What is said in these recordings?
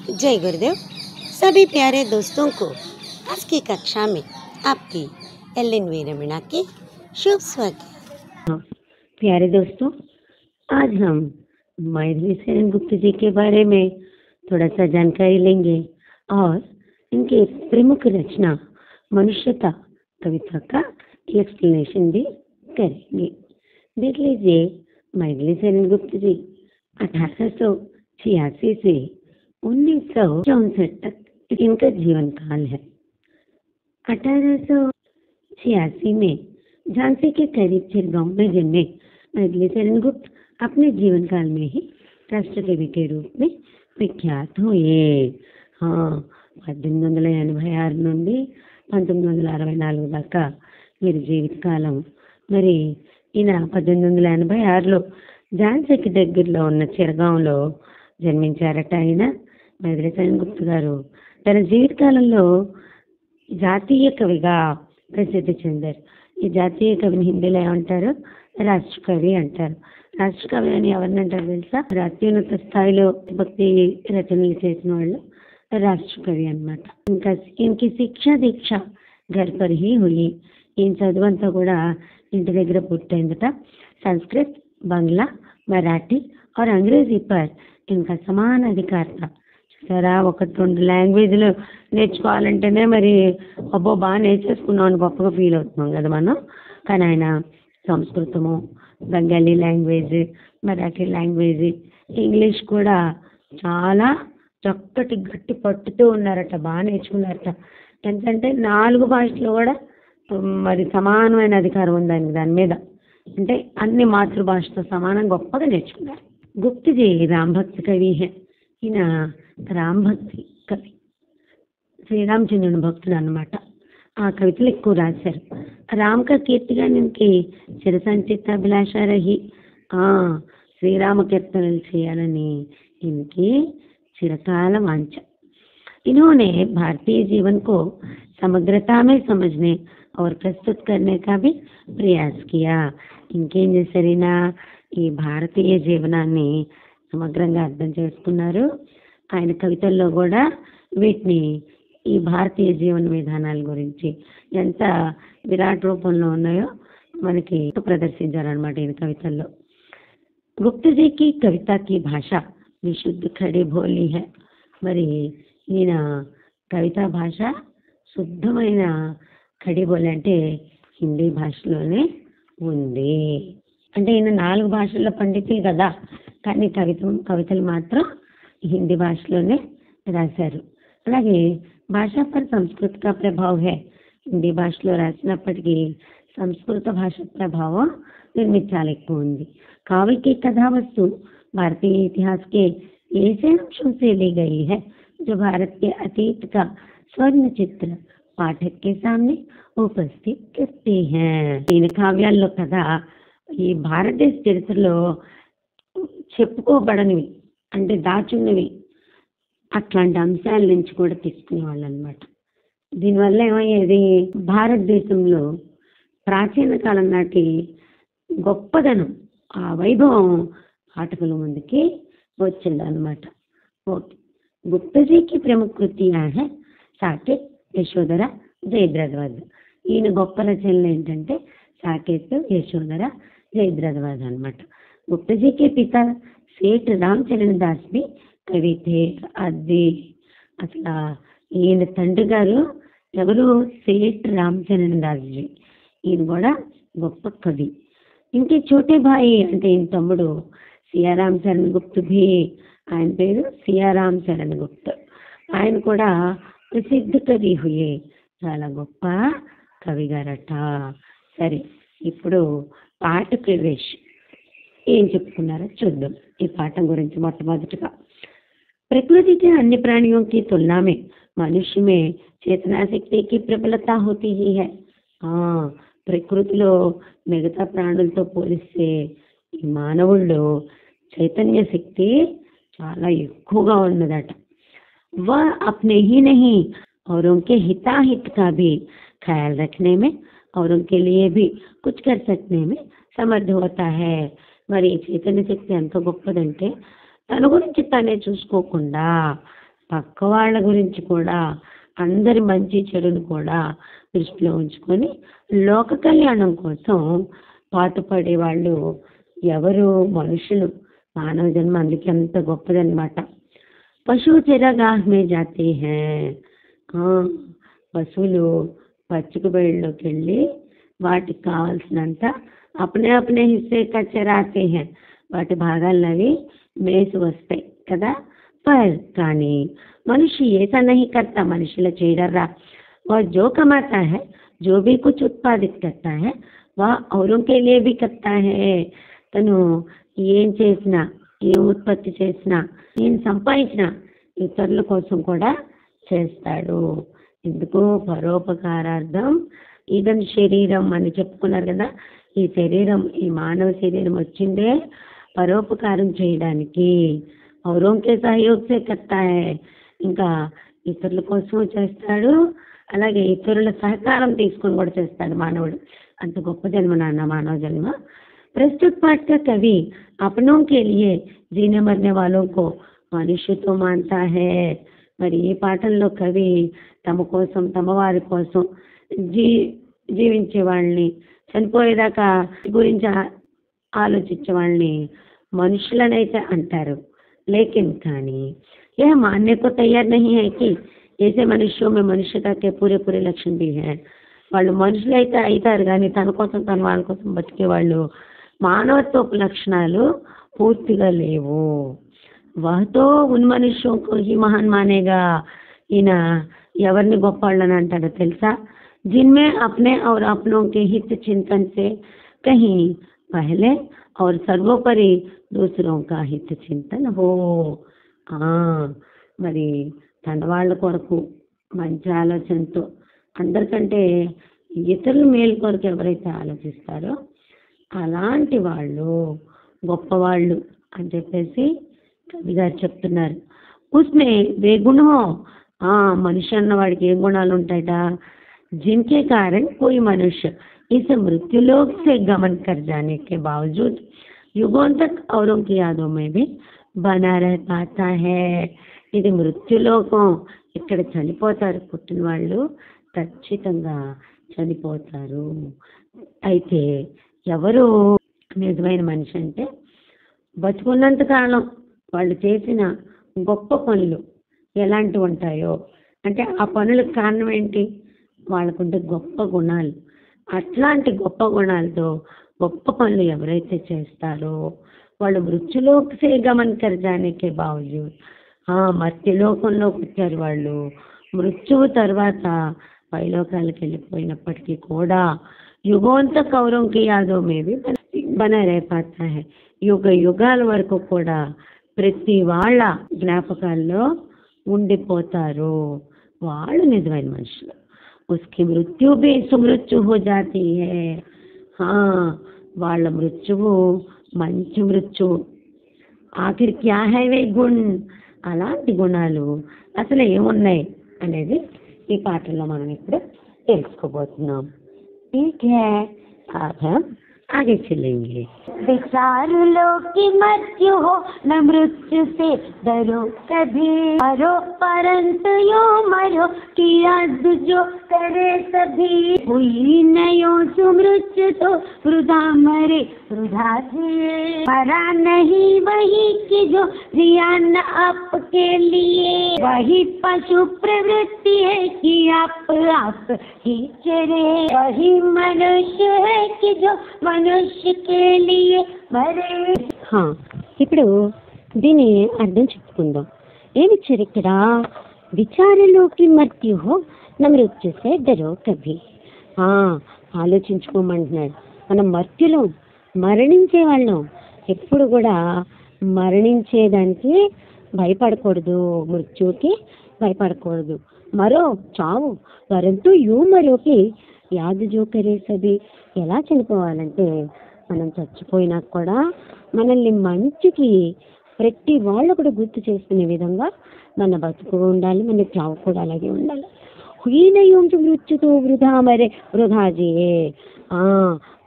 जय गुरुदेव। सभी प्यारे दोस्तों को आज की कक्षा में आपकी एल.एन. वीरमीणा की शुभ स्वागत। प्यारे दोस्तों, आज हम मैथिली शरण गुप्त जी के बारे में थोड़ा सा जानकारी लेंगे और इनके प्रमुख रचना मनुष्यता कविता का एक्सप्लेनेशन भी करेंगे। देख लीजिए, मैथिली शरण गुप्त जी 1886 से 1964 तक इनका जीवन काल है। 1886 में झांसी के करीब चिरगांव में जन्मे मैथिली शरण गुप्त अपने जीवन काल में ही राष्ट्रकवि के रूप में विख्यात हुए। 1886 నుండి 1964 దాకా వీరి జీవితకాలం. మరి ఈయన 1886లో ఝాన్సీకి దగ్గరలో ఉన్న చిరగాంలో జన్మించారట. ఆయన मैथिली शरण गुप्त గారు తన జీవితకాలంలో జాతీయ కవిగా ప్రసిద్ధి చెందారు. ఈ జాతీయ కవిని హిందీలో ఏమంటారు? రాష్ట్రకవి అంటారు. రాష్ట్రకవి అని ఎవరిని అంటారు తెలుసా? అత్యున్నత స్థాయిలో భక్తి రచనలు చేసిన వాళ్ళు రాష్ట్రకవి అన్నమాట. ఇంకా ఇంకి శిక్ష దీక్ష ఘర్ పర్ హీ హుయి. ఈయన చదువంతా కూడా ఇంటి దగ్గర పూర్తయిందట. సంస్కృత్, బంగ్లా, మరాఠీ और अंग्रेजी पर इनका समान अधिकार था. సరే, 1-2 లాంగ్వేజ్లు నేర్చుకోవాలంటేనే మరి అబ్బో బాగా నేర్చేసుకున్నాం అని గొప్పగా ఫీల్ అవుతున్నాం కదా మనం. కానీ ఆయన సంస్కృతము, Bengali language, Marathi language, English కూడా చాలా చక్కటి గట్టి పట్టుతూ ఉన్నారట. బాగా నేర్చుకున్నారట. ఎందుకంటే 4 భాషలు కూడా మరి సమానమైన అధికారం ఉంది దాని మీద. అంటే అన్ని మాతృభాషతో సమానం గొప్పగా నేర్చుకున్నారు. गुप्त जी राम भक्त कवि है. ఈయన రామ్ భక్తి కవి, శ్రీరామచంద్రుని భక్తుడు అన్నమాట. ఆ కవితలు ఎక్కువ రాశారు. రామ్ కా కీర్తిగానికి చిరసంచిత అభిలాష రహి. శ్రీరామ కీర్తనలు చేయాలని इनकी चिरकाल वांछा. इन्होंने भारतीय जीवन को समग्रता में समझने और प्रस्तुत करने का भी प्रयास किया. ఇంకేం చేశారైనా ఈ భారతీయ జీవనాన్ని సమగ్రంగా అర్థం చేసుకున్నారు. ఆయన కవితల్లో కూడా వీటిని, ఈ భారతీయ జీవన విధానాల గురించి ఎంత విరాట్ రూపంలో ఉన్నాయో మనకి ప్రదర్శించారనమాట ఈయన కవితల్లో. గుప్త జీకి కవితకి భాష విశుద్ధ ఖడి భోలి హై. మరి ఈయన కవితా భాష శుద్ధమైన ఖడి బోలి అంటే హిందీ భాషలోనే ఉంది. అంటే ఈయన 4 భాషల్లో పండితులు కదా, కానీ కవితలు మాత్రం హిందీ భాషలోనే రాశారు. అలాగే భాషా పర్ సంస్కృత కా ప్రభావ హై. హిందీ భాషలో రాసినప్పటికీ సంస్కృత భాష ప్రభావం దీని మీద చాలా ఎక్కువ ఉంది. काव्य की कथा वस्तु भारतीय इतिहास के ऐसे अंशों से ली गई है जो भारत के अतीत का स्वर्ण चित्र पाठक के सामने उपस्थित करते हैं. इन కావ్యాల్లో కదా ఈ భారతదేశ చరిత్రలో చెప్పుకోబడనివి అంటే దాచున్నవి అట్లాంటి అంశాల నుంచి కూడా తీసుకునేవాళ్ళు అనమాట. దీనివల్ల ఏమయ్యేది, భారతదేశంలో ప్రాచీన కాలం నాటి గొప్పదనం, ఆ వైభవం పాఠకుల ముందుకి వచ్చింది అనమాట. ఓకే, గుప్తజీకి ప్రముఖ కృతియా హై సాకేత్, యశోధర, జయద్రథవధ. ఈయన గొప్ప రచనలు ఏంటంటే సాకేత్, యశోధర, జయద్రథవధ అనమాట. గుప్తజీకి పిత సేఠ్ రామచరణ్ దాస్ బి కవి థే. అది అసలు ఈయన తండ్రి గారు ఎవరు? సేఠ్ రామచరణ్ దాస్ జీ. ఈయన కూడా గొప్ప కవి. ఇంకే చోటే భాయి అంటే ఈయన తమ్ముడు సియారాం చరణ్ గుప్త భీ. ఆయన పేరు సియారాం చరణ్ గుప్త. ఆయన కూడా ప్రసిద్ధ కవి హుయే, చాలా గొప్ప కవిగారట. సరే, ఇప్పుడు పాఠ ప్రవేశ్ ఏం చెప్పుకున్నారో చూద్దాం. ఈ పాఠం గురించి మొట్టమొదటిగా, प्रकृति के अन्य प्राणियों की तुलना में मनुष्य में चेतना शक्ति की प्रबलता होती ही है. ప్రకృతిలో మిగతా ప్రాణులతో పోలిస్తే ఈ మానవుల్లో చైతన్య శక్తి చాలా ఎక్కువగా ఉన్నదట. वह अपने ही नहीं औरों के हिताहित का भी ख्याल रखने में, औरों के लिए भी कुछ कर सकने में समर्थ होता है. మరి చైతన్య శక్తి ఎంత గొప్పదంటే తన గురించి తనే చూసుకోకుండా పక్క వాళ్ళ గురించి కూడా, అందరి మంచి చెడును కూడా దృష్టిలో ఉంచుకొని లోక కళ్యాణం కోసం పాటుపడే వాళ్ళు ఎవరు? మనుషులు. మానవ జన్మ అందుకే అంత గొప్పదన్నమాట. పశువు చెరగాహ్ మే జాతే హై. పశువులు పచ్చిక బయళ్ళలోకి వెళ్ళి వాటికి కావాల్సినంత అప్నే అప్నే హిస్సే కా చరాతే హై. వాటి భాగాలను అవి మేసి వస్తాయి కదా. పర్ కానీ మనిషి ऐसा नहीं करता. మనిషిలా చేయడర్రా. वह जो कमाता है, जो भी कुछ उत्पादित करता है, वह औरों के लिए भी करता है. తను ఏం చేసినా, ఏం ఉత్పత్తి చేసినా, ఏం సంపాదించినా ఇతరుల కోసం కూడా చేస్తాడు. ఎందుకు? పరోపకారార్థం ఇదం శరీరం అని చెప్పుకున్నారు కదా. ఈ శరీరం, ఈ మానవ శరీరం వచ్చిందే పరోపకారం చేయడానికి. ఔరోంకే సహయోగ్ సే కర్తా హై. ఇంకా ఇతరుల కోసం చేస్తాడు, అలాగే ఇతరుల సహకారం తీసుకొని కూడా చేస్తాడు మానవుడు. అంత గొప్ప జన్మ నాన్న మానవ జన్మ. प्रस्तुत पाठ का कवि अपनों के लिए जीने मरने वालों को मनुष्य तो मानता है. మరి ఈ పాఠంలో కవి తమ కోసం, తమ వారి కోసం జీవించే వాళ్ళని, చనిపోయేదాకా గురించి ఆలోచించే వాళ్ళని మనుషులనైతే అంటారు. లేకిన్ కానీ यह मानने को तैयार नहीं है कि ऐसे मनुष्यों में मनुष्यता के पूरे पूरे लक्षण भी हैं. వాళ్ళు మనుషులైతే అవుతారు కానీ తన కోసం, తన వాళ్ళ కోసం బతికే వాళ్ళు మానవత్వపు లక్షణాలు పూర్తిగా లేవు. వహతో ఉన్ మనుష్యోంకు హీ మహాన్ మానేగా. ఈయన ఎవరిని గొప్పవాళ్ళని అంటాడో తెలుసా? जिनमें अपने और अपनों के हित चिंतन से कहीं पहले और सर्वोपरि दूसरों का हित चिंतन हो. మరి తన వాళ్ళ కొరకు మంచి ఆలోచనతో అందరికంటే ఇతరుల మేలు కొరకు ఎవరైతే ఆలోచిస్తారో అలాంటి వాళ్ళు గొప్పవాళ్ళు అని చెప్పేసి కవి గారు చెప్తున్నారు. ఉస్మే బేగుణో. మనిషి అన్న వాడికి ఏం గుణాలు ఉంటాయట? जिनके कारण कोई मनुष्य इस मृत्युलोक से गमन कर जाने के बावजूद युगों तक औरों की यादों में भी बना रह पाता है. ఇది మృత్యులోకం. ఇక్కడ చనిపోతారు పుట్టిన వాళ్ళు, ఖచ్చితంగా చనిపోతారు. అయితే ఎవరు నిజమైన మనిషి అంటే బతుకున్నంత కాలం వాళ్ళు చేసిన గొప్ప పనులు ఎలాంటివి ఉంటాయో, అంటే ఆ పనులకు కారణం ఏంటి? వాళ్ళకుంటే గొప్ప గుణాలు. అట్లాంటి గొప్ప గుణాలతో గొప్ప పనులు ఎవరైతే చేస్తారో వాళ్ళు మృత్యులోకి సే గమన్ కర్ జానేకే బావజూద్, మర్త్యలోకంలోకి వచ్చారు వాళ్ళు. మృత్యువు తర్వాత పైలోకాలకు వెళ్ళిపోయినప్పటికీ కూడా యుగోంత కౌరంకి యాదోమేవి బనరే పాతా హై. యుగ యుగాల వరకు కూడా ప్రతి వాళ్ళ జ్ఞాపకాల్లో ఉండిపోతారు. వాళ్ళు నిజమైన మనుషులు. उसकी मृत्यु भी सुमृत्यु हो जाती है. వాళ్ళ మృత్యువు మంచి మృత్యువు. ఆఖరి క్యా హై వే గుణ్. అలాంటి గుణాలు అసలు ఏమున్నాయి అనేది ఈ పాఠంలో మనం ఇప్పుడు తెలుసుకోబోతున్నాం. ठीक है, अब हम आगे चलेंगे. विचार लो कि मृत्यु हो न मृत्यु से डरो कभी. मरो परंतु यो मरो कि याद जो करे सभी. हुई न यो जो मृत्यु तो वृथा मरे वृथा जिए. मरा नहीं वही कि जो जिया न आपके लिए. वही पशु प्रवृत्ति है कि आप ही चरे. वही मनुष्य है कि जो मनुष्य के लिए मरे. ఇప్పుడు దీని అర్థం చెప్పుకుందాం. ఏమిచ్చారు ఇక్కడ? విచారలోకి మృత్యు హో నా మృత్యుసే డరో కభీ. ఆలోచించుకోమంటున్నాడు. మనం మర్త్యులో మరణించే వాళ్ళం. ఎప్పుడు కూడా మరణించేదానికి భయపడకూడదు, మృత్యువుకి భయపడకూడదు. మరో చావు వరంతు యూ మరోకి యాదు జోకరే సది. ఎలా చనిపోవాలంటే మనం చచ్చిపోయినా కూడా మనల్ని మంచికి ప్రతి వాళ్ళు కూడా గుర్తు చేసుకునే విధంగా మన బతుకు ఉండాలి, మన చావు కూడా అలాగే ఉండాలి. హీనయోంచు మృత్యుతో వృధా మరే వృధాజే.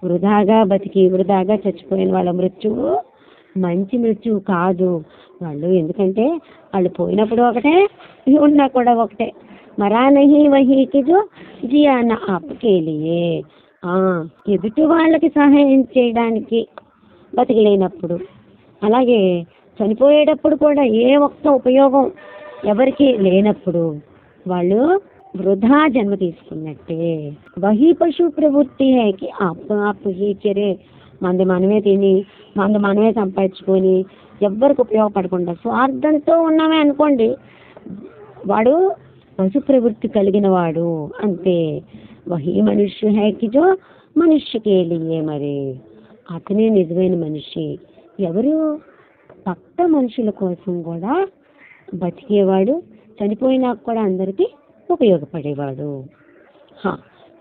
వృధాగా బతికి వృధాగా చచ్చిపోయిన వాళ్ళ మృత్యువు మంచి మృత్యువు కాదు వాళ్ళు. ఎందుకంటే వాళ్ళు పోయినప్పుడు ఒకటే, ఉన్నా కూడా ఒకటే. మరా నహీ వహీకి జో జియానా ఆప్కే లియే. ఎదుటి వాళ్ళకి సహాయం చేయడానికి బతికలేనప్పుడు, అలాగే చనిపోయేటప్పుడు కూడా ఏ ఒక్క ఉపయోగం ఎవరికి లేనప్పుడు వాళ్ళు వృధా జన్మ తీసుకున్నట్టే. వహీ పశు ప్రవృత్తి హైకి ఆప్ హీ చరే. మంది మనమే తిని మంది మనమే సంపాదించుకొని ఎవ్వరికి ఉపయోగపడకుండా స్వార్థంతో ఉన్నామే అనుకోండి, వాడు పశు ప్రవృత్తి కలిగిన వాడు అంతే. వహీ మనుష్య హైకి జో మనుష్యకే లియే. మరి అతనే నిజమైన మనిషి. ఎవరు? పక్క మనుషుల కోసం కూడా బతికేవాడు, చనిపోయినాక కూడా అందరికీ ఉపయోగపడేవాడు.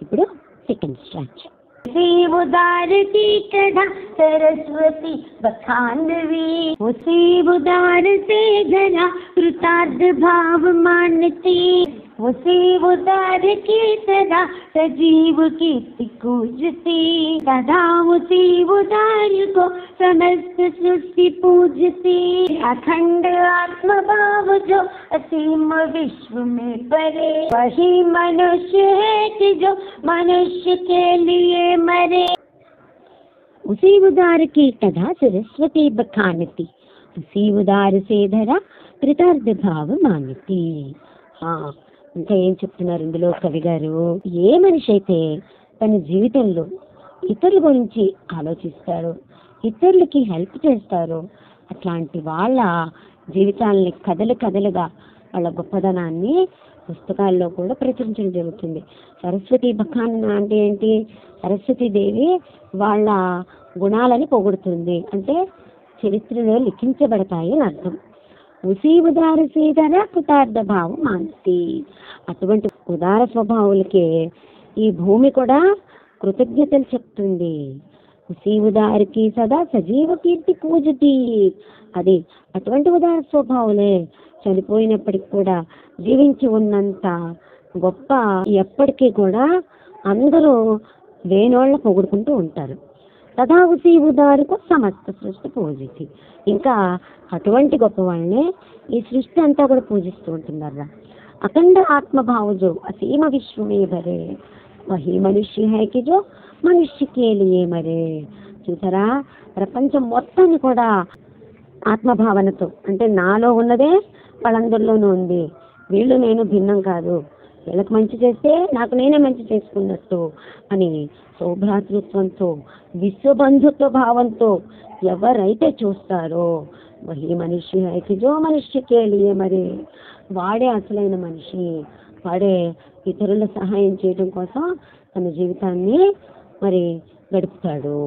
ఇప్పుడు సెకండ్ స్టాండ్. उसी उदार की कथा सरस्वती बखानवी, उसी उदार से घरा कृतार्थ भाव मानती, उसी उदार की सदा सजीव कीर्ति पूजती, सदा उसी उदार को समस्त सृष्टि पूजती। अखंड आत्म भाव जो असीम विश्व में परे, वही मनुष्य है कि जो मनुष्य के लिए मरे। उसी उदार की कथा सरस्वती बखानती, उसी उदार से धरा कृतार्थ भाव मानती. ఇంకా ఏం చెప్తున్నారు ఇందులో కవి గారు? ఏ మనిషి అయితే తన జీవితంలో ఇతరుల గురించి ఆలోచిస్తారో, ఇతరులకి హెల్ప్ చేస్తారో, అట్లాంటి వాళ్ళ జీవితాలని కథలుగా వాళ్ళ గొప్పదనాన్ని పుస్తకాల్లో కూడా ప్రచురించడం జరుగుతుంది. సరస్వతి బఖాన్ అంటే ఏంటి? సరస్వతీదేవి వాళ్ళ గుణాలని పొగుడుతుంది, అంటే చరిత్రలో లిఖించబడతాయి అని అర్థం. ఉసీ ఉదార సీధర కృతార్థ భావం మాంతి. అటువంటి ఉదార స్వభావులకే ఈ భూమి కూడా కృతజ్ఞతలు చెప్తుంది. ఉసీ ఉదారికి సదా సజీవ కీర్తి పూజతి. అది అటువంటి ఉదార స్వభావులే చనిపోయినప్పటికి కూడా జీవించి ఉన్నంత గొప్ప, ఎప్పటికీ కూడా అందరూ వేణోళ్ళ పొగుడుకుంటూ ఉంటారు. తదా ఉసీ ఉదారుకు సమస్త సృష్టి పూజితి. ఇంకా అటువంటి గొప్ప వాళ్ళనే ఈ సృష్టి అంతా కూడా పూజిస్తూ ఉంటున్నారా. అఖండ ఆత్మభావ జో అసీమ విశ్వమే భరే, వహీ మనుష్య హై కి జో మనుష్యకే లియే మరే. చూసారా, ప్రపంచం మొత్తాన్ని కూడా ఆత్మభావనతో, అంటే నాలో ఉన్నదే వాళ్ళందరిలోనూ ఉంది, వీళ్ళు నేను భిన్నం కాదు, వీళ్ళకి మంచి చేస్తే నాకు నేనే మంచి చేసుకున్నట్టు అని సౌభ్రాతృత్వంతో, విశ్వబంధుత్వ భావంతో ఎవరైతే చూస్తారో వహీ మనిషి హైకి జో మనుష్యకే లియే మరి, వాడే అసలైన మనిషి. వాడే ఇతరుల సహాయం చేయడం కోసం తన జీవితాన్ని మరి గడుపుతాడు.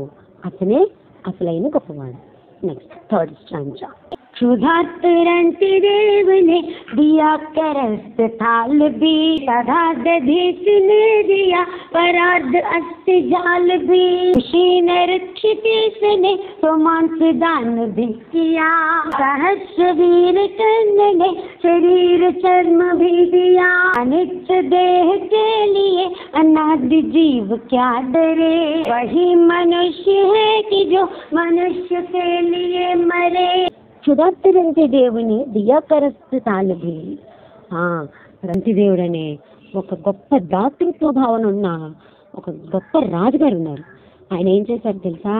అతనే అసలైన గొప్పవాడు. Next third stanza. क्षुधातुरंति देव ने दिया करस्त थाल भी, सदा दधीच ने दिया परार्ध अस्त जाल भी, शीन रक्षितेश ने सोमांस दान भी किया, सहस्र वीर कर्ण ने शरीर चर्म भी दिया, अनित्य देह के लिए अनादि जीव क्या डरे, वही मनुष्य है कि जो मनुष्य के लिए मरे. క్షుధార్తులంటే దేవుని దియాకరస్తు తాలభి. రంతిదేవుడు అనే ఒక గొప్ప దాతృత్వ భావన ఉన్న ఒక గొప్ప రాజుగారు ఉన్నారు. ఆయన ఏం చేశారు తెలుసా?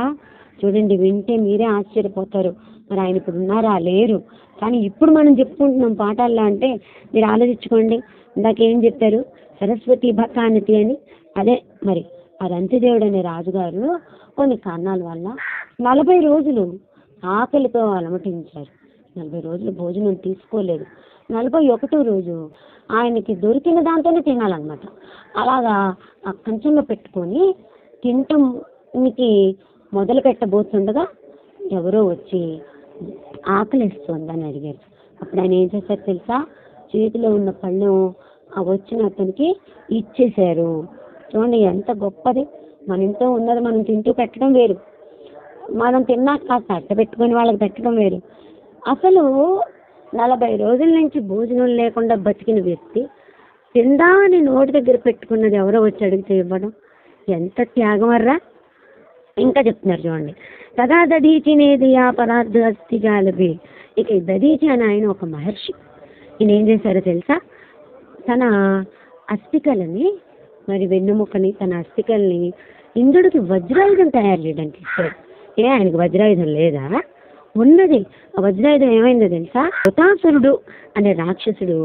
చూడండి, వింటే మీరే ఆశ్చర్యపోతారు. మరి ఆయన ఇప్పుడు ఉన్నారా? లేరు. కానీ ఇప్పుడు మనం చెప్పుకుంటున్నాం పాఠాల్లో. అంటే మీరు ఆలోచించుకోండి, ఇందాకేం చెప్పారు? సరస్వతి భక్తానితి అని. అదే మరి ఆ రంతిదేవుడు అనే రాజుగారు కొన్ని కారణాల వల్ల 40 రోజులు ఆకలితో అలమటించారు. 40 రోజులు భోజనం తీసుకోలేదు. 41వ రోజు ఆయనకి దొరికిన దాంతోనే తినాలన్నమాట. అలాగా ఆ కంచంలో పెట్టుకొని తినటానికి మొదలు పెట్టబోతుండగా ఎవరో వచ్చి ఆకలిస్తుందని అడిగారు. అప్పుడు ఆయన ఏం చేశారు తెలుసా? చేతిలో ఉన్న పళ్ళెం ఆ వచ్చిన అతనికి ఇచ్చేశారు. చూడండి ఎంత గొప్పది. మన ఇంట్లో ఉన్నది మనం తింటూ పెట్టడం వేరు, మనం తిన్నాక కాస్త అట్ట పెట్టుకొని వాళ్ళకి పెట్టడం వేరు. అసలు 40 రోజుల నుంచి భోజనం లేకుండా బతికిన వ్యక్తి తిందామని నోటి దగ్గర పెట్టుకున్నది ఎవరో వచ్చి అడిగితే ఇవ్వడం ఎంత త్యాగం అర్రా. ఇంకా చెప్తున్నారు చూడండి, తదా దధీచినేది ఆ పరార్థ అస్థి జాలభి. ఇక ఈ దధీచి అని ఆయన ఒక మహర్షి. ఈయన ఏం చేశారో తెలుసా, తన అస్థికలని మరి వెన్నుముకని తన అస్థికల్ని ఇంద్రుడికి వజ్రాయుధం తయారు చేయడానికి ఇచ్చాడు. ఆయనకి వజ్రాయుధం లేదా? ఉన్నది. ఆ వజ్రాయుధం ఏమైందో తెలుసా, వృతాసురుడు అనే రాక్షసుడు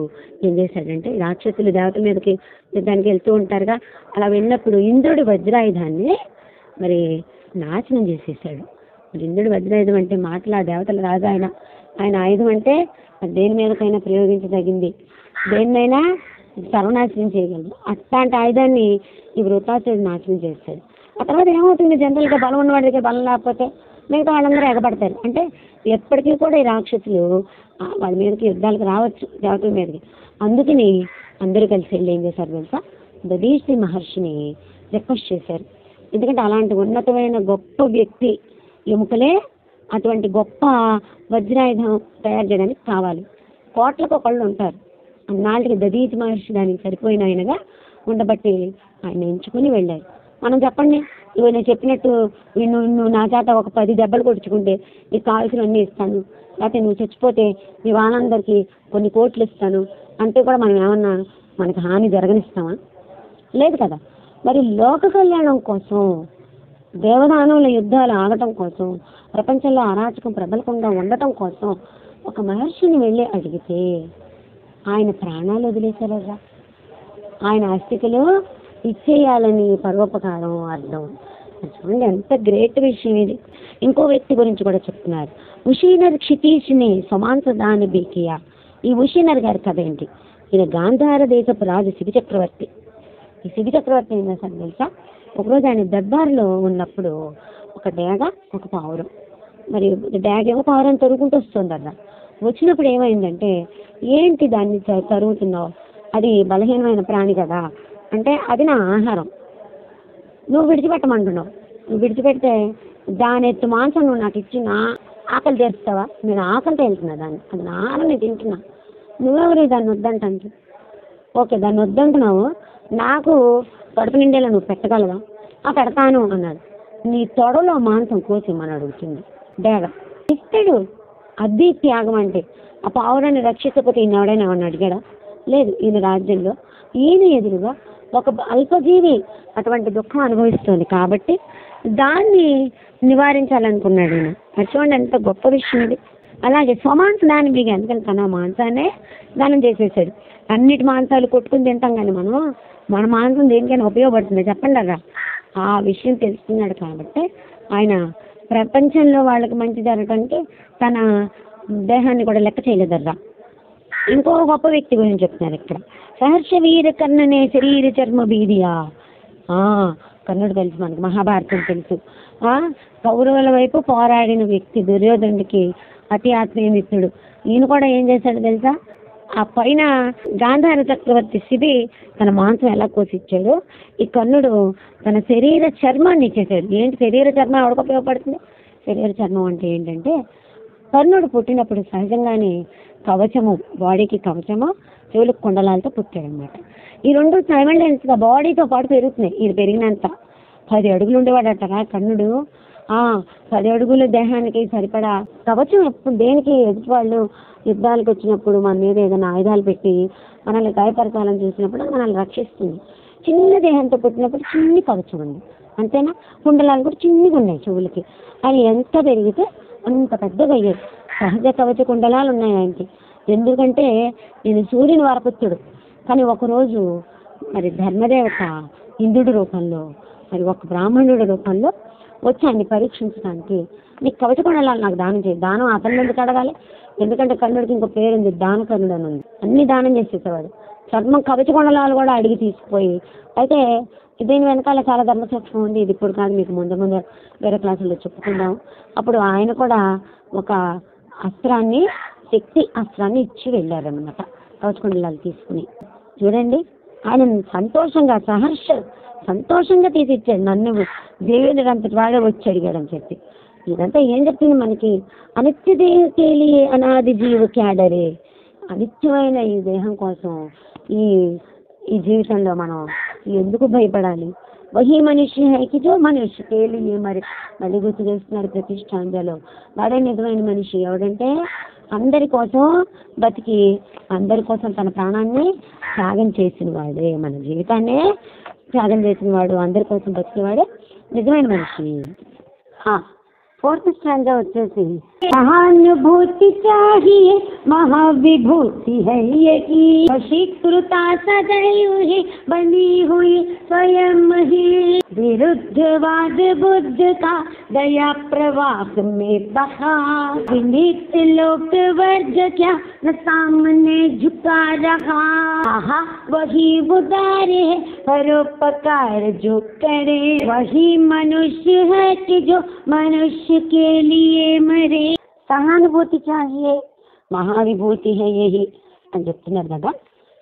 ఏం చేశాడంటే, రాక్షసులు దేవతల మీదకి యుద్ధానికి వెళ్తూ ఉంటారుగా, అలా వెళ్ళినప్పుడు ఇంద్రుడి వజ్రాయుధాన్ని మరి నాశనం చేసేసాడు. మరి ఇంద్రుడి వజ్రాయుధం అంటే మాటలు ఆ దేవతలు రాదు, ఆయన ఆయుధం అంటే దేని మీదకైనా ప్రయోగించదగింది, దేన్నైనా సర్వనాశనం చేయగలదు. అట్లాంటి ఆయుధాన్ని ఈ వృతాసురుడు నాశనం చేస్తాడు. ఆ తర్వాత ఏమవుతుంది, జనరల్గా బలం ఉన్నవాడికి బలం లేకపోతే మిగతా వాళ్ళందరూ ఎగబడతారు. అంటే ఎప్పటికీ కూడా ఈ రాక్షసులు వాళ్ళ మీదకి యుద్ధాలకు రావచ్చు దేవతల మీదకి. అందుకని అందరూ కలిసి వెళ్ళి ఏం చేశారు తెలుసా, దధీచి మహర్షిని రిక్వెస్ట్ చేశారు. ఎందుకంటే అలాంటి ఉన్నతమైన గొప్ప వ్యక్తి ఎముకలే అటువంటి గొప్ప వజ్రాయుధం తయారు చేయడానికి కావాలి. కోట్లకు ఒకళ్ళు ఉంటారు. అన్నాళ్ళకి దధీచి మహర్షి దానికి సరిపోయిన ఆయనగా ఉండబట్టి ఆయన ఎంచుకుని వెళ్ళారు. మనం చెప్పండి, నేను చెప్పినట్టు నువ్వు నా చేత ఒక 10 దెబ్బలు కొట్టుకుంటే నీకు కావాల్సినవన్నీ ఇస్తాను, లేకపోతే నువ్వు చచ్చిపోతే మీ వాళ్ళందరికీ కొన్ని కోట్లు ఇస్తాను అంటే కూడా మనం ఏమన్నా మనకు హాని జరగనిస్తామా? లేదు కదా. మరి లోక కళ్యాణం కోసం, దేవదానవుల యుద్ధాలు ఆగటం కోసం, ప్రపంచంలో అరాచకం ప్రబలకుండా ఉండటం కోసం ఒక మహర్షిని వెళ్ళి అడిగితే ఆయన ప్రాణాలు వదిలేశారా? ఆయన అస్థికలు ఇచ్చేయాలని పరోపకారం అర్థం. చూడండి ఎంత గ్రేట్ విషయం ఇది. ఇంకో వ్యక్తి గురించి కూడా చెప్తున్నారు, ఉషీనర్ క్షితీష్ని సమాంసదాని బీకియా. ఈ ఉషీనర్ గారి కథ ఏంటి, ఈయన గాంధార దేశపు రాజు శిబి చక్రవర్తి. ఈ శిబి చక్రవర్తి ఏం చేశారు తెలుసా, ఒకరోజు ఆయన దర్బార్లో ఉన్నప్పుడు ఒక డేగ ఒక పావురం, మరి డేగ ఏమో పావురం తరుగుకుంటూ వస్తుంది అలా. వచ్చినప్పుడు ఏమైందంటే, ఏంటి దాన్ని తరుగుతున్నావు, అది బలహీనమైన ప్రాణి కదా అంటే, అది నా ఆహారం, నువ్వు విడిచిపెట్టమంటున్నావు, నువ్వు విడిచిపెడితే దాని ఎత్తు మాంసం నువ్వు నాకు ఇచ్చి నా ఆకలి తీరుస్తావా? నేను ఆకలితో వెళ్తున్నా దాన్ని, అది నా ఆహారం నేను తింటున్నా, నువ్వెవరు దాన్ని వద్దంటానికి? ఓకే దాన్ని వద్దంటున్నావు, నాకు కడుపు నిండేలా నువ్వు పెట్టగలవా? పెడతాను అన్నాడు. నీ తొడలో మాంసం కోసిమని అడుగుతుంది డేగ. ఇస్తాడు. అది త్యాగం అంటే. ఆ పావురాన్ని రక్షించకపోతే ఈయన ఎవడైనా ఏమన్నా అడిగాడా? లేదు. ఈయన రాజ్యంలో ఈయన ఎదురుగా ఒక అల్పజీవి అటువంటి దుఃఖం అనుభవిస్తుంది కాబట్టి దాన్ని నివారించాలనుకున్నాడు ఈయన. అది చూడండి ఎంత గొప్ప విషయం ఇది. అలాగే స్వమాంస దాని బిగ, ఎందుకంటే తన మాంసాన్నే దానం చేసేసాడు. అన్నిటి మాంసాలు కొట్టుకుని తింటాం కానీ మన మాంసం దేనికైనా ఉపయోగపడుతుంది చెప్పండి అలా. ఆ విషయం తెలుసుకున్నాడు కాబట్టి ఆయన ప్రపంచంలో వాళ్ళకి మంచి జరగడానికి తన దేహాన్ని కూడా లెక్క చేయలేదర్రా. ఇంకో గొప్ప వ్యక్తి గురించి చెప్తున్నారు ఇక్కడ, సహర్ష వీర కర్ణనే శరీర చర్మ బీదియా. కర్ణుడు తెలుసు మనకి, మహాభారతం తెలుసు. కౌరవుల వైపు పోరాడిన వ్యక్తి, దుర్యోధనుడికి అతి ఆత్మీయమిత్రుడు. ఈయన కూడా ఏం చేశాడు తెలుసా, ఆ పైన గాంధార చక్రవర్తి శిబి తన మాంసం ఎలా కోసిచ్చాడు, ఈ కర్ణుడు తన శరీర చర్మాన్ని ఇచ్చేసాడు. ఏంటి శరీర చర్మం ఎవరికి ఉపయోగపడుతుంది? శరీర చర్మం అంటే ఏంటంటే, కర్ణుడు పుట్టినప్పుడు సహజంగానే కవచము, బాడీకి కవచము, చెవులకు కుండలాలతో పుట్టాడనమాట. ఈ రెండు సైమల్టేనియస్గా బాడీతో పాటు పెరుగుతున్నాయి. ఇది పెరిగినంత 10 అడుగులు ఉండేవాడట కర్ణుడు. 10 అడుగుల దేహానికి సరిపడా కవచం ఎప్పుడు దేనికి, ఎదుటి వాళ్ళు యుద్ధాలకు వచ్చినప్పుడు మన మీద ఏదైనా ఆయుధాలు పెట్టి మనల్ని గాయపరచాలని చూసినప్పుడు మనల్ని రక్షిస్తుంది. చిన్న దేహంతో పుట్టినప్పుడు చిన్ని కవచం ఉంది, అంతేనా? కుండలాలు కూడా చిన్నగా ఉన్నాయి చెవులకి. అది ఎంత పెరిగితే అంత పెద్దగా అయ్యాడు. సహజ కవచ కుండలాలు ఉన్నాయి ఆయనకి. ఎందుకంటే నేను సూర్యుని వరపుత్రుడు. కానీ ఒకరోజు మరి ధర్మదేవత ఇంద్రుడి రూపంలో, మరి ఒక బ్రాహ్మణుడి రూపంలో వచ్చి ఆయన్ని పరీక్షించడానికి, నీకు కవచ కుండలాలు నాకు దానం చేయి. దానం అతను ఎందుకు అడగాలి? ఎందుకంటే కర్ణుడికి ఇంకో పేరుంది, దానకర్ణుడు అని ఉంది. అన్ని దానం చేసేసేవాడు. చర్మం కవచ కుండలాలు కూడా అడిగి తీసుకుపోయి, అయితే దీని వెనకాల చాలా ధర్మసూక్ష్మం ఉంది. ఇది ఇప్పుడు కాదు, మీకు ముందు వేరే క్లాసుల్లో చెప్పుకుందాం. అప్పుడు ఆయన కూడా ఒక అస్త్రాన్ని, శక్తి అస్త్రాన్ని ఇచ్చి వెళ్ళారనమాట కవచకుండలాలు తీసుకుని. చూడండి ఆయన సంతోషంగా తీసి ఇచ్చాడు. నన్ను దేవుడు అంతటి వాడే వచ్చి అడిగాడని చెప్పి. ఇదంతా ఏం చెప్తుంది మనకి, అనిత్య దేహకేలి అనాది జీవ క్యాడరే. అనిత్యమైన ఈ దేహం కోసం ఈ జీవితంలో మనం ఎందుకు భయపడాలి? వహీ మనిషి హైకి జో మనిషి కేలి మరి మళ్ళీ గుర్తు చేస్తున్నాడు ప్రతిష్టాంజలో. వాడే నిజమైన మనిషి. ఎవడంటే అందరి కోసం బతికి అందరి కోసం తన ప్రాణాన్ని త్యాగం చేసిన వాడే, మన జీవితాన్నే త్యాగం చేసిన వాడు, అందరి కోసం బతికేవాడే నిజమైన మనిషి. ఫోర్త్ స్టాంజా వచ్చేసి सहानुभूति चाहिए महाविभूति है यही, वशीकृता सदैव ही बनी हुई स्वयं ही, विरुद्धवाद बुद्ध का दया प्रवाह में बहा, विनीत लोक वर्ग क्या न सामने झुका रहा, आहा वही उदार है परोपकार जो करे, वही मनुष्य है कि जो मनुष्य के लिए मरे. సహానుభూతి చాహియే మహావిభూతి హై యహి అని చెప్తున్నారు కదా.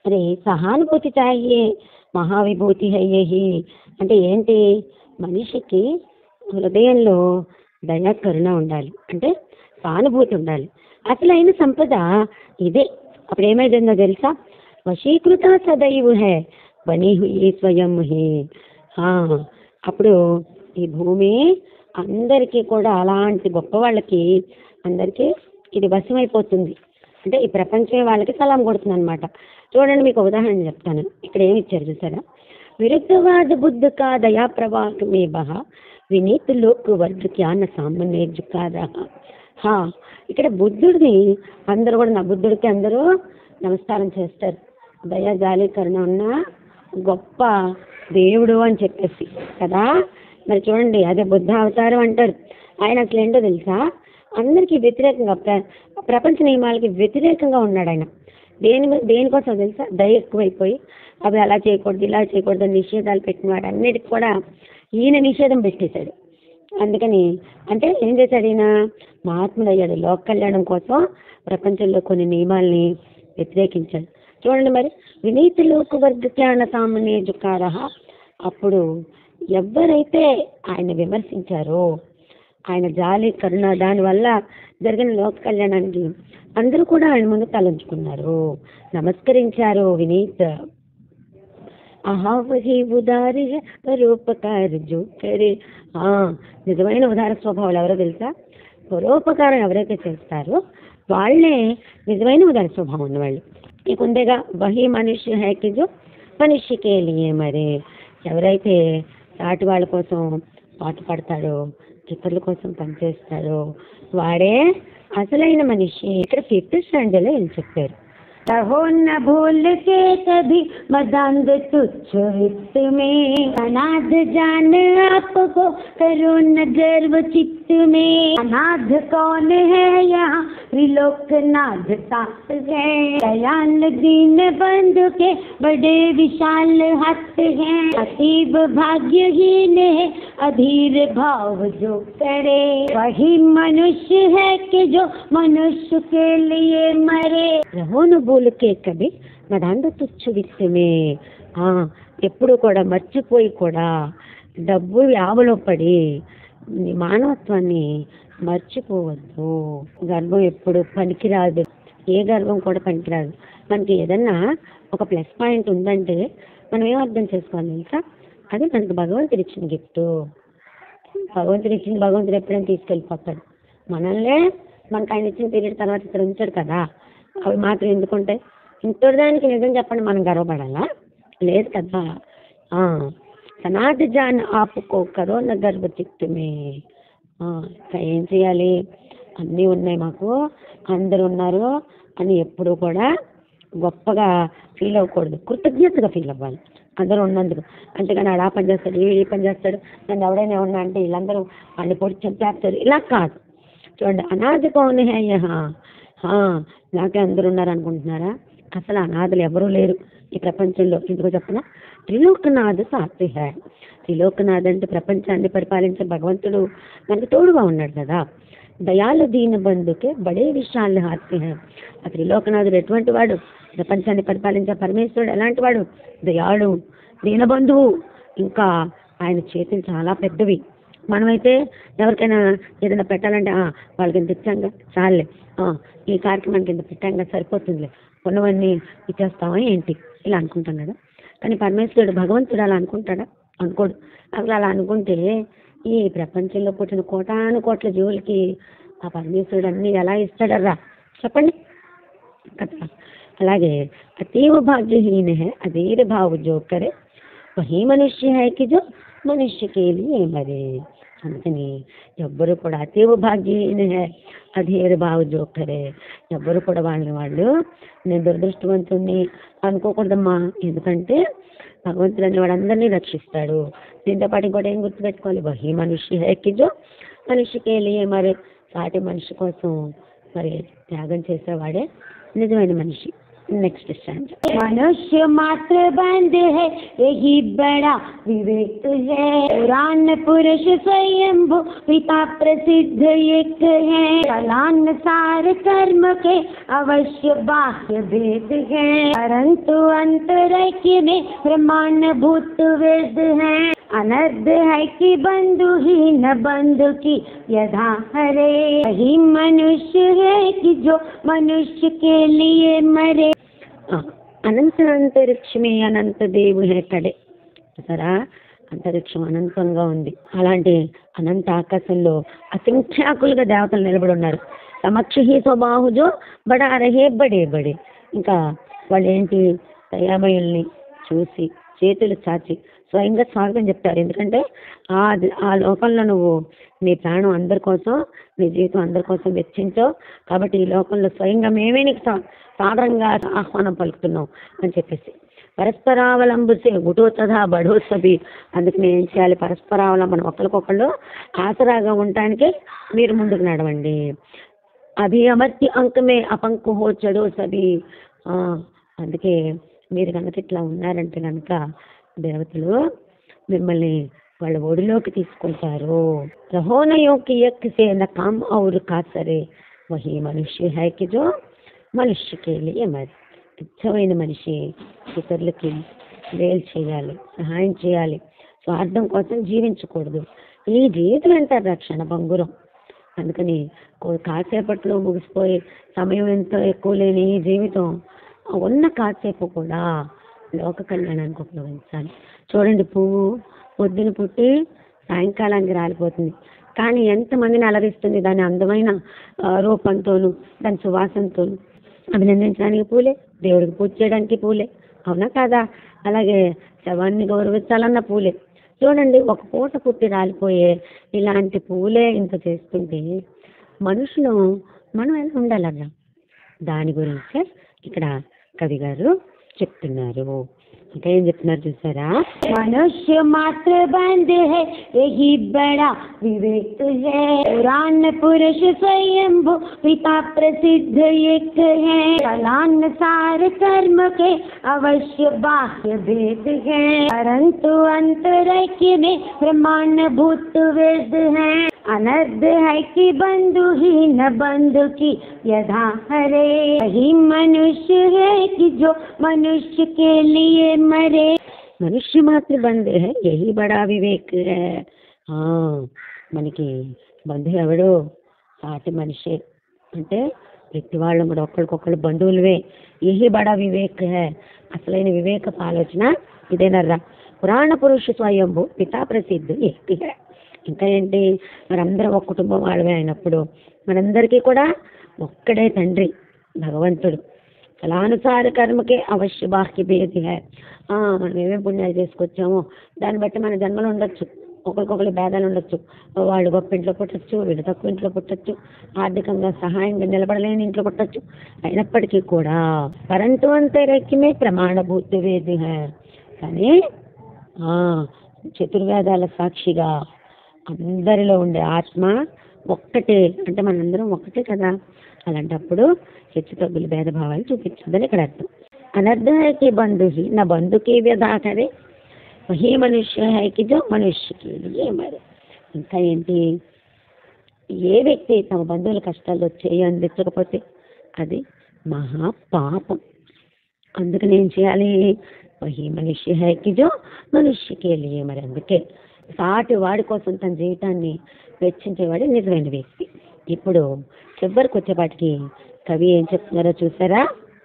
అరే సహానుభూతి చాహియే మహావిభూతి హై యహి అంటే ఏంటి? మనిషికి హృదయంలో దయా కరుణ ఉండాలి, అంటే సానుభూతి ఉండాలి. అసలైన సంపద ఇదే. అప్పుడు ఏమైందో తెలుసా? వశీకృత సదైవు హై బనీ హుయి స్వయం హి. అప్పుడు ఈ భూమి అందరికీ కూడా అలాంటి గొప్ప వాళ్ళకి అందరికీ ఇది వశమైపోతుంది. అంటే ఈ ప్రపంచమే వాళ్ళకి సలాం కొడుతుంది అనమాట. చూడండి, మీకు ఉదాహరణ చెప్తాను. ఇక్కడ ఏమి ఇచ్చారు చూసారా? విరుద్ధవాద బుద్ధ కా దయా ప్రవాహ మే బహ, వినీత్ లోక్ వర్గ క్యాన సామాన్య జుకారా. ఇక్కడ బుద్ధుడిని అందరూ కూడా, నా బుద్ధుడికి అందరూ నమస్కారం చేస్తారు. దయా జాలి కరుణ ఉన్న గొప్ప దేవుడు అని చెప్పేసి కదా. మరి చూడండి, అదే బుద్ధ అవతారం అంటారు. ఆయన అసలు ఏంటో తెలుసా? అందరికీ వ్యతిరేకంగా, ప్రపంచ నియమాలకి వ్యతిరేకంగా ఉన్నాడు ఆయన. దేనికోసం తెలుసా? దయ ఎక్కువైపోయి అవి అలా చేయకూడదు ఇలా చేయకూడదు నిషేధాలు పెట్టిన వాడు అన్నిటికి కూడా ఈయన నిషేధం పెట్టేశాడు. అందుకని అంటే ఏం చేశాడు ఈయన? మహాత్ముడు అయ్యాడు. లోక కళ్యాణం కోసం ప్రపంచంలో కొన్ని నియమాల్ని వ్యతిరేకించాడు. చూడండి, మరి వినీతి లోక వర్గ జ్ఞాన సామాన్య జుకారహ. అప్పుడు ఎవరైతే ఆయన విమర్శించారో, ఆయన జాలి కరుణ దానివల్ల జరిగిన లోక కళ్యాణానికి అందరూ కూడా ఆయన ముందు తలంచుకున్నారు, నమస్కరించారు. వినీత్ అహావహి ఉదారి పరోపకార జో కరే. నిజమైన ఉదార స్వభావాలు ఎవరో తెలుసా? పరోపకారం ఎవరైతే చేస్తారో వాళ్ళే నిజమైన ఉదార స్వభావం ఉన్నవాళ్ళు. ఇక ఉందేగా వహి మనుష్య హైకి జో మనుష్యకే లియే. మరి ఎవరైతే సాటి వాళ్ళ కోసం పాట పడతాడో, ఇతరుల కోసం పనిచేస్తాడో వాడే అసలైన మనిషి. ఇక్కడ 5th స్టాండర్డ్లో ఏం చెప్పారు? रहो न भूल के कभी मदांध तुच्छ वित्त में, अनाथ जान आपको करो न गर्व चित्त में, अनाथ कौन है यहाँ त्रिलोकनाथ साथ है, दयाल दीन बंधु के बड़े विशाल हाथ हैं, अतीब भाग्यहीन है अधीर भाव जो करे, वही मनुष्य है कि जो मनुष्य के लिए मरे. రహో న భూల్ కే కభీ మదాంధ తుచ్చ విత్త మే. ఎప్పుడు కూడా మర్చిపోయి కూడా డబ్బు యావలో పడి మానవత్వాన్ని మర్చిపోవద్దు. గర్వం ఎప్పుడు పనికిరాదు, ఏ గర్వం కూడా పనికిరాదు. మనకి ఏదన్నా ఒక ప్లస్ పాయింట్ ఉందంటే మనం ఏం అర్థం చేసుకోవాలి తెలుసా? అది మనకి భగవంతుడు ఇచ్చిన గిఫ్ట్. భగవంతుడు ఎప్పుడైనా తీసుకెళ్ళిపోతాడు. మనల్నే మనకు ఆయన ఇచ్చిన పీరియడ్ తర్వాత ఇక్కడ ఉంచాడు కదా. అవి మాత్రం ఎందుకుంటాయి? ఇంతదానికి నిజం చెప్పండి, మనం గర్వపడాలా? లేదు కదా. సనాథ జాన్ ఆపుకో కరోనా గర్భ చిత్తమే. ఇంకా ఏం చేయాలి? అన్నీ ఉన్నాయి మాకు, అందరు ఉన్నారు అని ఎప్పుడు కూడా గొప్పగా ఫీల్ అవ్వకూడదు, కృతజ్ఞతగా ఫీల్ అవ్వాలి అందరూ ఉన్నందుకు. అంతేగాని అలా పని చేస్తాడు, ఈ పని చేస్తాడు, నన్ను ఎవడైనా ఉన్నా అంటే వీళ్ళందరూ అన్ని పొడి చంపేస్తారు, ఇలా కాదు. చూడండి, అనాథ కౌన్ హై యహా. నాకే అందరూ ఉన్నారు అనుకుంటున్నారా? అసలు అనాథలు ఎవరూ లేరు ఈ ప్రపంచంలో. ఎందుకో చెప్పనా? త్రిలోకనాథ్ సాథ్ హై. త్రిలోకనాథ్ అంటే ప్రపంచాన్ని పరిపాలించే భగవంతుడు మనకు తోడుగా ఉన్నాడు కదా. దయాలు దీన బంధుకే బడే విశాల్ హాత్ హై. ఆ త్రిలోకనాథుడు ఎటువంటి వాడు? ప్రపంచాన్ని పరిపాలించే పరమేశ్వరుడు ఎలాంటి వాడు? దయాళు, దీనబంధువు. ఇంకా ఆయన చేతులు చాలా పెద్దవి. మనమైతే ఎవరికైనా ఏదైనా పెట్టాలంటే వాళ్ళకి ఇంత ఇచ్చాంగా చాలే, ఈ కార్యక్రమానికి ఇంత పెట్టాంగా సరిపోతుందిలే, ఉన్నవన్నీ ఇచ్చేస్తామా ఏంటి, ఇలా అనుకుంటాం కదా. కానీ పరమేశ్వరుడు భగవంతుడు అలా అనుకుంటాడా? అనుకోడు. అసలు అలా అనుకుంటే ఈ ప్రపంచంలో పుట్టిన కోటాను కోట్ల జీవులకి ఆ పరమేశ్వరుడు అన్నీ ఎలా ఇస్తాడర్రా చెప్పండి కదా. అలాగే అతీవ భాగ్యహీన హై అధీర భావ జో కరే వహీ మనుష్య హై కి జో మనుష్యకి మరే. అందుకని ఎవ్వరు కూడా అతీవ భాగ్యహీన హై అధీర భావ జో కరే, ఎవ్వరు కూడా వాళ్ళు నేను దురదృష్టవంతుణ్ణి అనుకోకూడదమ్మా. ఎందుకంటే భగవంతుడు అనేవాడు అందరినీ రక్షిస్తాడు. దీంతో పాటు ఇంకోటి ఏం గుర్తుపెట్టుకోవాలి, వహీ మనుష్య హై కి జో మనుష్యకి మరి సాటి మనిషి కోసం మరి త్యాగం చేసేవాడే నిజమైన మనిషి. नेक्स्ट स्टैंड मनुष्य मात्र बंद है यही बड़ा विवेक है। पुराण पुरुष स्वयंभू पिता प्रसिद्ध एक है। कलानुसार कर्म के अवश्य बाह्य भेद है, परंतु अंतरैक्य में प्रमाणभूत वेद है। अनर्थ है कि बंधु ही न बंधु की यथा हरे, वही मनुष्य है कि जो मनुष्य के लिए मरे। అనంత అంతరిక్షమే అనంత దేవుడు ఎక్కడే సరా. అంతరిక్షం అనంతంగా ఉంది. అలాంటి అనంత ఆకాశంలో అసంఖ్యాకులుగా దేవతలు నిలబడి ఉన్నారు. సమక్ష హీ స్వబాహుజో బడా రహే బడే బడే. ఇంకా వాళ్ళు ఏంటి, దయామయుల్ని చూసి చేతులు చాచి స్వయంగా స్వాగతం చెప్తారు. ఎందుకంటే ఆ లోకంలో నువ్వు నీ ప్రాణం అందరి కోసం, నీ జీవితం అందరి కోసం వెచ్చించావు కాబట్టి ఈ లోకంలో స్వయంగా మేమే నీకు సాధారణంగా ఆహ్వానం పలుకుతున్నాం అని చెప్పేసి. పరస్పరావలంబుసే గుటో తథా బడో సభి. అందుకు నేను ఏం చేయాలి, పరస్పరావలంబన ఒకరికొకళ్ళు ఆసరాగా ఉండటానికి మీరు ముందుకు నడవండి. అభి అమర్తి అంకమే అపంకు హో చెడో సభి. అందుకే మీరు కనుక ఇట్లా ఉన్నారంటే కనుక దేవతలు మిమ్మల్ని వాళ్ళ ఒడిలోకి తీసుకుంటారు. రహోనయోకి ఎక్కిసే నా కామ్ ఔరు కాసరే వహీ మనుష్య హై కి జో మనుష్యకి మరి. ఇచ్చమైన మనిషి ఇతరులకి వేలు చేయాలి, సహాయం చేయాలి, స్వార్థం కోసం జీవించకూడదు. ఈ జీవితం అంటారు రక్షణ బంగురం. అందుకని కాసేపట్లో ముగిసిపోయి సమయం ఎంతో ఎక్కువ లేని ఈ జీవితం ఉన్న కాసేపు కూడా లోక కళ్యాణానికి ఉపయోగించాలి. చూడండి, పువ్వు పొద్దున పుట్టి సాయంకాలానికి రాలిపోతుంది, కానీ ఎంతమందిని అలరిస్తుంది దాని అందమైన రూపంతోనూ దాని సువాసనతోనూ. అభినందించడానికి పూలే, దేవుడికి పూజ చేయడానికి పూలే, అవునా కాదా? అలాగే శవాన్ని గౌరవించాలన్న పూలే. చూడండి, ఒక పూట పుట్టి రాలిపోయే ఇలాంటి పూలే ఇంత చేస్తుంటే మనుషులు మనం ఎలా ఉండాలన్నా దాని గురించే ఇక్కడ కవి గారు చెప్తున్నారు. ఇంకా ఏం చెప్తున్నారు చూసారా? मनुष्य मात्र बंद है यही बड़ा विवेक है। पुराण पुरुष स्वयंभू पिता प्रसिद्ध एक है। कलानुसार कर्म के अवश्य बाह्य भेद है, परंतु अंतरैक्य में प्रमाणभूत वेद है। अनर्थ है कि बंधु ही न बंधु की यथा हरे, वही मनुष्य है कि जो मनुष्य के लिए मरे। మనుష్య మాత్ర బంధు హై యహీ బడా వివేక్ హై. మనకి బంధువు ఎవడు? సాటి మనిషి. అంటే ప్రతి వాళ్ళు కూడా ఒకరికొకరు బంధువులవే. యహీ బడా వివేక్ హై. అసలైన వివేకపు ఆలోచన ఇదేనర్రా. పురాణ పురుష స్వయంభూ పితా ప్రసిద్ధి ఏకీ హై. ఇంకా ఏంటి, మనందరం ఒక కుటుంబం వాళ్ళమే అయినప్పుడు మనందరికీ కూడా ఒక్కడే తండ్రి భగవంతుడు. కళానుసార కర్మకే అవశ్య బాహ్య భేది హై. మనం ఏమేమి పుణ్యాలు చేసుకొచ్చామో దాన్ని బట్టి మన జన్మలు ఉండొచ్చు, ఒకరికొకరి భేదాలు ఉండొచ్చు. వాళ్ళు గొప్ప ఇంట్లో పుట్టచ్చు, వీళ్ళు తక్కువ ఇంట్లో పుట్టచ్చు, ఆర్థికంగా సహాయంగా నిలబడలేని ఇంట్లో పుట్టచ్చు. అయినప్పటికీ కూడా పరంతు అంతరైక్యమే ప్రమాణభూత వేది హై. కానీ చతుర్వేదాల సాక్షిగా అందరిలో ఉండే ఆత్మ ఒక్కటే. అంటే మనందరం ఒక్కటే కదా. అలాంటప్పుడు హెచ్చు తగ్గులు భేదభావాలు చూపించదని ఇక్కడ అర్థం. అనర్థ హై కి బంధు హి నా బంధుకి వ్యధా కరే వహీ మనుష్య హై కి జో మనుష్యకి మరి. ఇంకా ఏంటి, ఏ వ్యక్తి తమ బంధువుల కష్టాల్లో చేయి అందించకపోతే అది మహాపాపం. అందుకని ఏం చేయాలి, వహీ మనుష్య హై కి జో మనుష్యకి మరి. అందుకే సాటి వాడి కోసం తన జీవితాన్ని వెచ్చించేవాడు నిజమైన వ్యక్తి. ఇప్పుడు చివరికి వచ్చేపాటికి కవి ఏం చెప్తున్నారో చూసారా?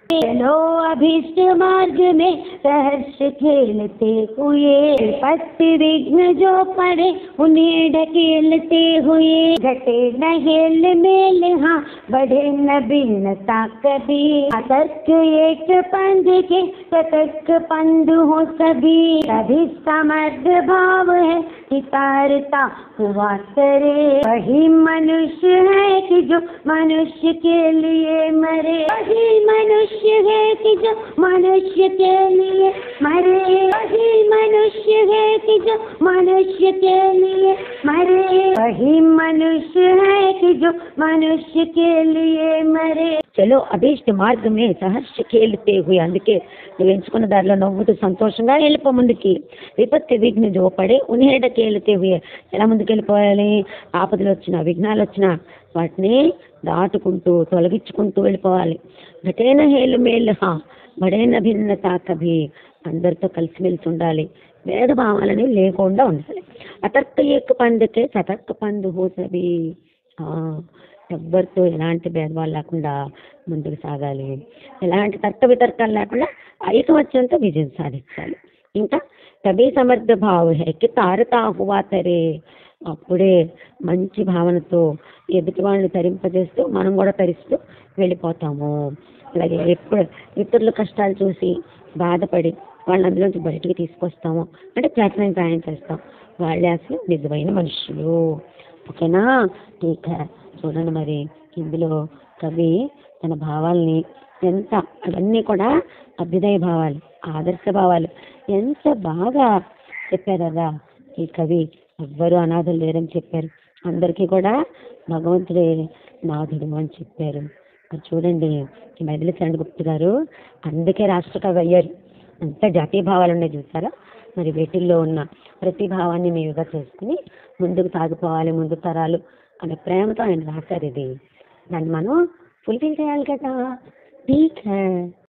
चलो अभीष्ट मार्ग में सहर्ष खेलते हुए, विपत्ति विघ्न जो पड़े उन्हें ढकेलते हुए, घटे न हेल मेल हाँ बढ़े न भिन्नता कभी, तर्क एक पंध के सतर्क पंध हो सभी, तभी समर्थ भाव है कि तारता हुआ करे, वही मनुष्य है कि जो मनुष्य के लिए मरे, वही मनुष्य है कि जो मनुष्य के लिए मरे, वही मनुष्य है कि जो मनुष्य के लिए मरे, वही मनुष्य है कि जो मनुष्य के लिए मरे. చలో అభీష్ట మార్గమే సహర్ష కేలితే హుయ్, అందుకే నువ్వు ఎంచుకున్న దారిలో నవ్వుతూ సంతోషంగా వెళ్ళిపో ముందుకి. విపత్తి విఘ్న జోపడే ఉన్హేడ కేలితే హుయే, ఎలా ముందుకు వెళ్ళిపోవాలి? ఆపదలు వచ్చినా విఘ్నాలు వచ్చినా వాటిని దాటుకుంటూ తొలగించుకుంటూ వెళ్ళిపోవాలి. ఘటేన హేలు మేలు హా బడేన భిన్నత కభి, అందరితో కలిసిమెలిసి ఉండాలి, భేదభావాలని లేకుండా ఉండాలి. అతర్క ఏక పందుకే సతర్క పందు హో సభి, ఎవ్వరితో ఎలాంటి భేదభావాలు లేకుండా ముందుకు సాగాలి, ఎలాంటి తర్క వితర్కాలు లేకుండా ఐకమత్యంతో విజయం సాధించాలి. ఇంకా తబీ సమర్థ భావ హైకి తారతా హువా తరే, అప్పుడే మంచి భావనతో ఎదుటి వాళ్ళని తరింపజేస్తూ మనం కూడా తరిస్తూ వెళ్ళిపోతాము. అలాగే ఎప్పుడు ఇతరుల కష్టాలు చూసి బాధపడి వాళ్ళని అందులోంచి బయటకు తీసుకొస్తాము అంటే ప్రయత్నం చేస్తాం, వాళ్ళే అసలు నిజమైన మనుషులు. ఓకేనా? ఠీక్ హై. చూడండి మరి ఇందులో కవి తన భావాల్ని ఎంత, అవన్నీ కూడా అభ్యుదయ భావాలు, ఆదర్శ భావాలు ఎంత బాగా చెప్పారు కదా ఈ కవి. ఎవ్వరూ అనాథలు లేరని చెప్పారు, అందరికీ కూడా భగవంతుడే నాథుడు అని చెప్పారు. మరి చూడండి ఈ మైథిలి చరణ్ గుప్త గారు అందుకే రాష్ట్ర కవి అయ్యారు. అంత జాతీయ భావాలు ఉన్నాయి చూసారా. మరి వీటిల్లో ఉన్న ప్రతి భావాన్ని మీరుగా చేసుకుని ముందుకు సాగిపోవాలి, ముందు తరాలు అనే ప్రేమతో ఆయన రాశారు ఇది. దాన్ని మనం ఫుల్ఫిల్ చేయాలి కదా. ఠీక్ హై.